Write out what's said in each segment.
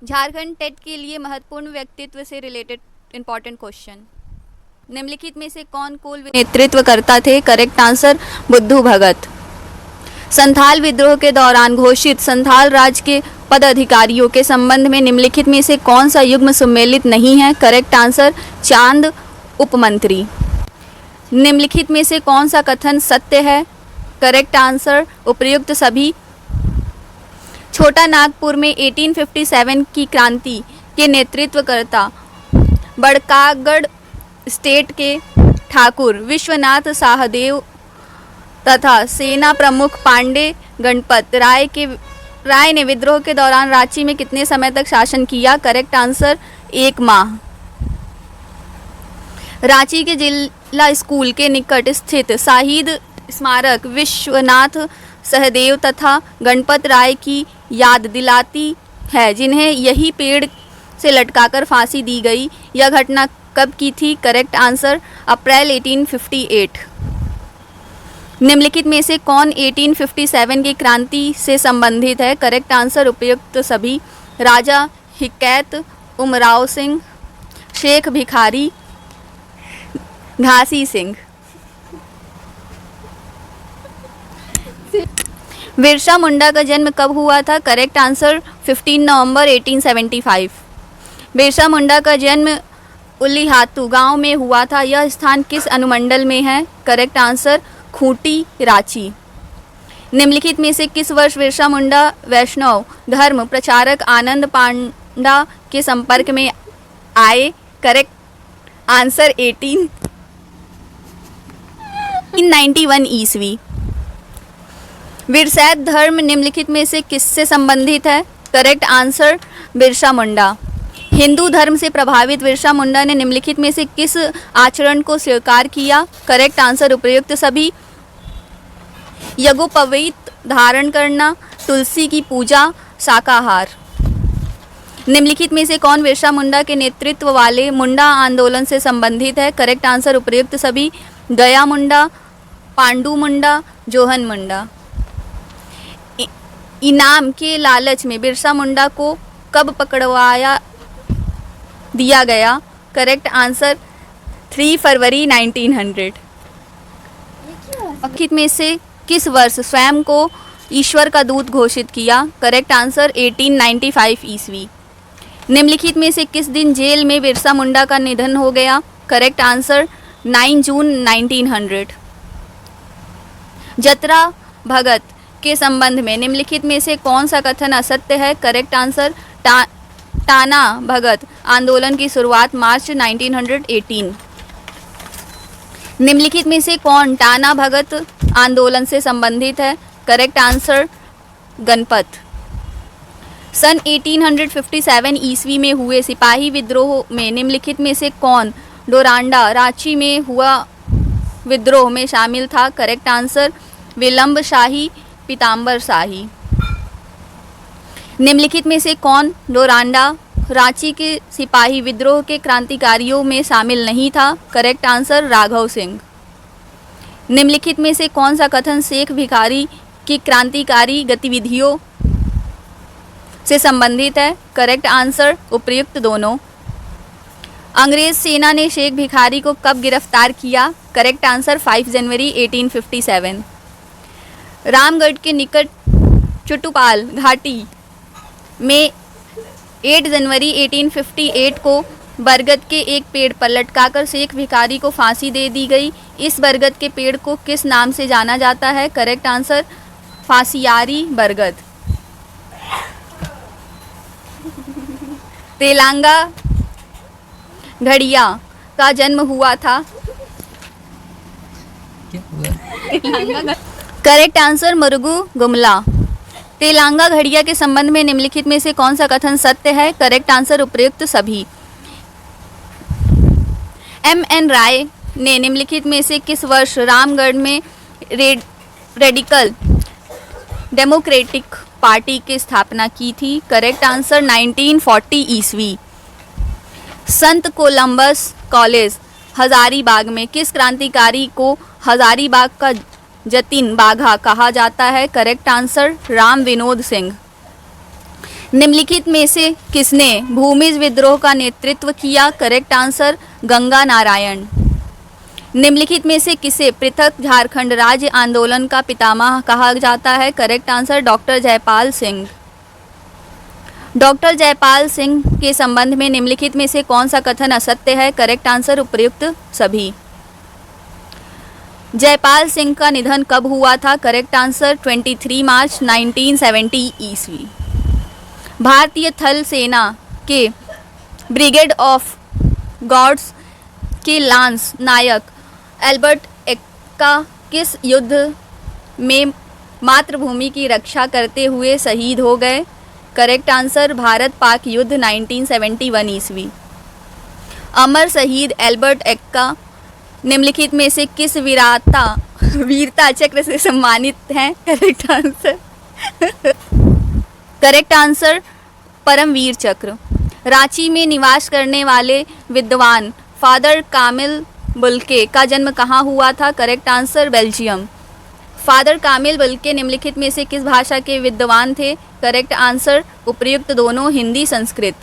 Jharkhand TET के लिए महत्वपूर्ण व्यक्तित्व से रिलेटेड इंपॉर्टेंट क्वेश्चन। निम्नलिखित में से कौन कोल नेतृत्व करता थे? करेक्ट आंसर बुद्धू भगत। संथाल विद्रोह के दौरान घोषित संथाल राज के पदाधिकारियों के संबंध में निम्नलिखित में से कौन सा युग्म सम्मिलित नहीं है? करेक्ट आंसर चांद उपमंत्री। निम्नलिखित में से कौन सा कथन सत्य है? करेक्ट आंसर उपर्युक्त सभी। छोटा नागपुर में 1857 की क्रांति के नेतृत्वकर्ता बड़कागढ़ स्टेट के ठाकुर विश्वनाथ साहदेव तथा सेना प्रमुख पांडे गणपत राय ने विद्रोह के दौरान रांची में कितने समय तक शासन किया? करेक्ट आंसर 1 माह। रांची के जिला स्कूल के निकट स्थित शहीद स्मारक विश्वनाथ सहदेव तथा गणपत राय की याद दिलाती है, जिन्हें यही पेड़ से लटकाकर फांसी दी गई। यह घटना कब की थी? करेक्ट आंसर अप्रैल 1858। निम्नलिखित में से कौन 1857 की क्रांति से संबंधित है? करेक्ट आंसर उपयुक्त सभी। राजा हिकैत उमराव सिंह, शेख भिखारी, घासी सिंह। बिरसा मुंडा का जन्म कब हुआ था? करेक्ट आंसर 15 नवंबर 1875। बिरसा मुंडा का जन्म उलीहातू गांव में हुआ था। यह स्थान किस अनुमंडल में है? Correct answer Khunti, Ranchi. निम्नलिखित में से किस वर्ष बिरसा मुंडा वैष्णव धर्म प्रचारक आनंद पांडा के संपर्क में आए? करेक्ट आंसर 1891 ईस्वी। विरसैत धर्म निम्नलिखित में से किससे संबंधित है? Correct answer Birsa Munda. हिंदू धर्म से प्रभावित बिरसा मुंडा ने निम्नलिखित में से किस आचरण को स्वीकार किया? करेक्ट आंसर उपर्युक्त सभी। यज्ञोपवीत धारण करना, तुलसी की पूजा, शाकाहार। निम्नलिखित में से कौन बिरसा मुंडा के नेतृत्व वाले मुंडा आंदोलन से संबंधित है? करेक्ट आंसर उपर्युक्त सभी। गया मुंडा, पांडु मुंडा, जोहन मुंडा। इनाम के लालच में बिरसा मुंडा को कब पकड़वाया दिया गया? करेक्ट आंसर 3 फरवरी 1900। निम्नलिखित में से किस वर्ष स्वयं को ईश्वर का दूत घोषित किया? करेक्ट आंसर 1895 ईस्वी। निम्नलिखित में से किस दिन जेल में बिरसा मुंडा का निधन हो गया? करेक्ट आंसर 9 जून 1900। जतरा भगत के संबंध में निम्नलिखित में से कौन सा कथन असत्य है? करेक्ट आंसर टाना भगत आंदोलन की शुरुआत मार्च 1918। निम्नलिखित में से कौन टाना भगत आंदोलन से संबंधित है? Correct answer Ganpat. सन 1857 ईस्वी में हुए सिपाही विद्रोह में निम्नलिखित में से कौन डोरांडा रांची में हुआ विद्रोह में शामिल था? करेक्ट आंसर विलंब शाही पीताम्बर शाही। निम्नलिखित में से कौन डोरांडा रांची के सिपाही विद्रोह के क्रांतिकारियों में शामिल नहीं था? Correct answer Raghav Singh. निम्नलिखित में से कौन सा कथन शेख भिखारी की क्रांतिकारी गतिविधियों से संबंधित है? करेक्ट आंसर उपर्युक्त दोनों। अंग्रेज सेना ने शेख भिखारी को कब गिरफ्तार किया? करेक्ट आंसर 5 जनवरी 1857। रामगढ़ के निकट चुटुपाल घाटी में 8 जनवरी 1858 को बरगद के एक पेड़ पर लटकाकर शेख भिखारी को फांसी दे दी गई। इस बरगद के पेड़ को किस नाम से जाना जाता है? करेक्ट आंसर फांसियारी बरगद। तेलंगा घड़िया का जन्म हुआ था? Correct answer Murugu Gumla. तेलंगा घड़िया के संबंध में निम्नलिखित में से कौन सा कथन सत्य है? करेक्ट आंसर उपर्युक्त सभी। M.N. राय ने निम्नलिखित में से किस वर्ष रामगढ़ में रेडिकल डेमोक्रेटिक पार्टी की स्थापना की थी? करेक्ट आंसर 1940 ईस्वी। संत कोलंबस कॉलेज हजारीबाग में किस क्रांतिकारी को हजारीबाग का जतिन बाघा कहा जाता है? Correct answer Ram Vinod Singh. निम्नलिखित में से किसने भूमिज विद्रोह का नेतृत्व किया? Correct answer Ganga Narayan. निम्नलिखित में से किसे पृथक झारखंड राज्य आंदोलन का पितामह कहा जाता है? Correct answer doctor Jaipal Singh. Doctor Jaipal Singh के संबंध में निम्नलिखित में से कौन सा कथन असत्य है? करेक्ट आंसर उपर्युक्त सभी। जयपाल सिंह का निधन कब हुआ था? करेक्ट आंसर 23 मार्च 1970 ईस्वी। भारतीय थल सेना के ब्रिगेड ऑफ गॉड्स के लांस नायक एल्बर्ट एक्का किस युद्ध में मातृभूमि की रक्षा करते हुए शहीद हो गए? करेक्ट आंसर भारत पाक युद्ध 1971 ईस्वी। अमर शहीद एल्बर्ट एक्का निम्नलिखित में से किस वीरता चक्र से सम्मानित हैं? Correct answer correct answer Paramvir Chakra. Ranchi में निवास करने वाले विद्वान फादर कामिल बुल्के का जन्म कहाँ हुआ था? Correct answer Belgium. फादर कामिल बुल्के निम्नलिखित में से किस भाषा के विद्वान थे? करेक्ट आंसर उपर्युक्त दोनों, हिंदी संस्कृत।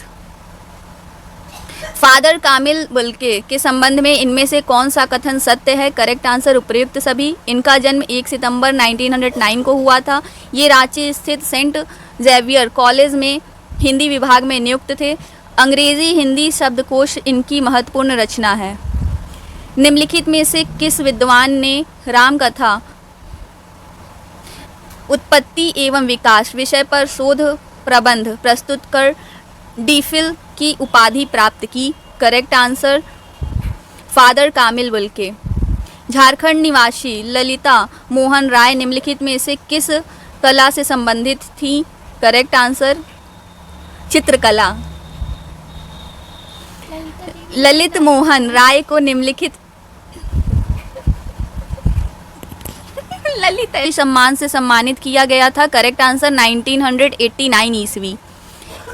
फादर कामिल बुल्के के संबंध में इनमें से कौन सा कथन सत्य है? करेक्ट आंसर उपर्युक्त सभी। इनका जन्म 1 सितंबर 1909 को हुआ था। ये रांची स्थित सेंट जेवियर कॉलेज में हिंदी विभाग में नियुक्त थे। अंग्रेजी हिंदी शब्दकोश इनकी महत्वपूर्ण रचना है। निम्नलिखित में से किस विद्वान ने रामकथा उत्पत्ति एवं विकास विषय पर शोध प्रबंध प्रस्तुत कर डीफिल की उपाधि प्राप्त की? करेक्ट आंसर फादर कामिल बुल्के। झारखंड निवासी ललिता मोहन राय निम्नलिखित में से किस कला से संबंधित थी? करेक्ट आंसर चित्रकला। ललित मोहन राय को निम्नलिखित ललित सम्मान से सम्मानित किया गया था? करेक्ट आंसर 1989 ईस्वी।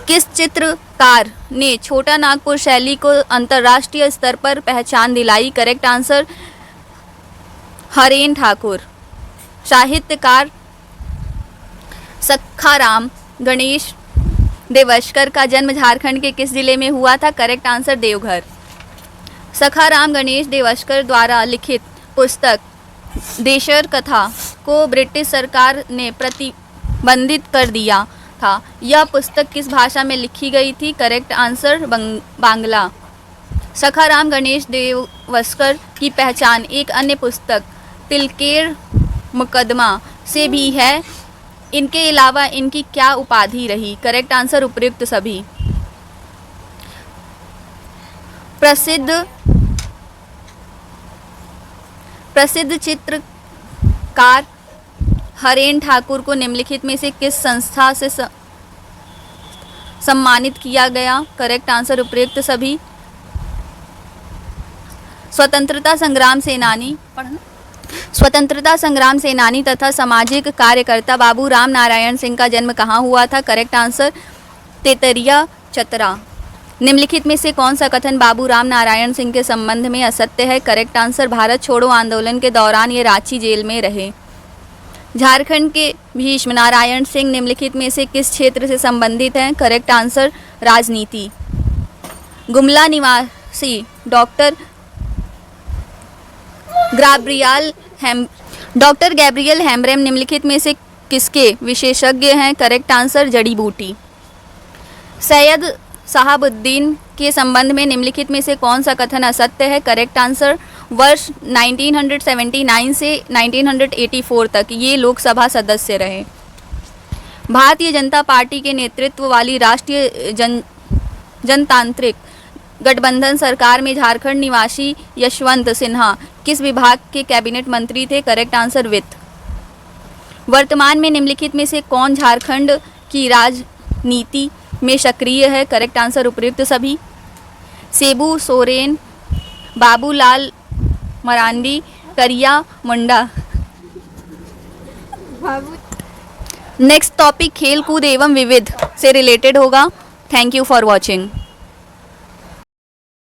किस चित्रकार ने छोटा नागपुर शैली को अंतर्राष्ट्रीय स्तर पर पहचान दिलाई? करेक्ट आंसर हरेन ठाकुर। साहित्यकार सखाराम गणेश देवस्कर का जन्म झारखंड के किस जिले में हुआ था? Correct answer Deoghar. सखाराम गणेश देवस्कर द्वारा लिखित पुस्तक देशर कथा को ब्रिटिश सरकार ने प्रतिबंधित कर दिया था। यह पुस्तक किस भाषा में लिखी गई थी? Correct answer Bangla. सखाराम गणेश देवस्कर की पहचान एक अन्य पुस्तक तिलकेर मुकदमा से भी है। इनके अलावा इनकी क्या उपाधि रही? करेक्ट आंसर उपर्युक्त सभी। प्रसिद्ध चित्रकार हरेन ठाकुर को निम्नलिखित में से किस संस्था से सम्मानित किया गया? करेक्ट आंसर उपर्युक्त सभी। स्वतंत्रता संग्राम सेनानी तथा सामाजिक कार्यकर्ता बाबू राम नारायण सिंह का जन्म कहाँ हुआ था? Correct answer Tetariya Chatra. निम्नलिखित में से कौन सा कथन बाबू राम नारायण सिंह के संबंध में असत्य है? करेक्ट आंसर भारत छोड़ो आंदोलन के दौरान ये रांची जेल में रहे। झारखंड के भीष्म नारायण सिंह निम्नलिखित में से किस क्षेत्र से संबंधित हैं? करेक्ट आंसर राजनीति। गुमला निवासी डॉक्टर गैब्रियल हेम्ब्रेम निम्नलिखित में से किसके विशेषज्ञ हैं? करेक्ट आंसर जड़ी बूटी। सैयद शहाबुद्दीन के संबंध में निम्नलिखित में से कौन सा कथन असत्य है? करेक्ट आंसर वर्ष 1979 से 1984 तक ये लोकसभा सदस्य रहे। भारतीय जनता पार्टी के नेतृत्व वाली राष्ट्रीय जनतांत्रिक गठबंधन सरकार में झारखंड निवासी यशवंत सिन्हा किस विभाग के कैबिनेट मंत्री थे? करेक्ट आंसर वित्त। वर्तमान में निम्नलिखित में से कौन झारखंड की राजनीति में सक्रिय है? करेक्ट आंसर उपर्युक्त सभी। सेबू सोरेन, बाबूलाल मरांडी, करिया मुंडा। नेक्स्ट टॉपिक खेल कूद एवं विविध से रिलेटेड होगा। Thank you for watching.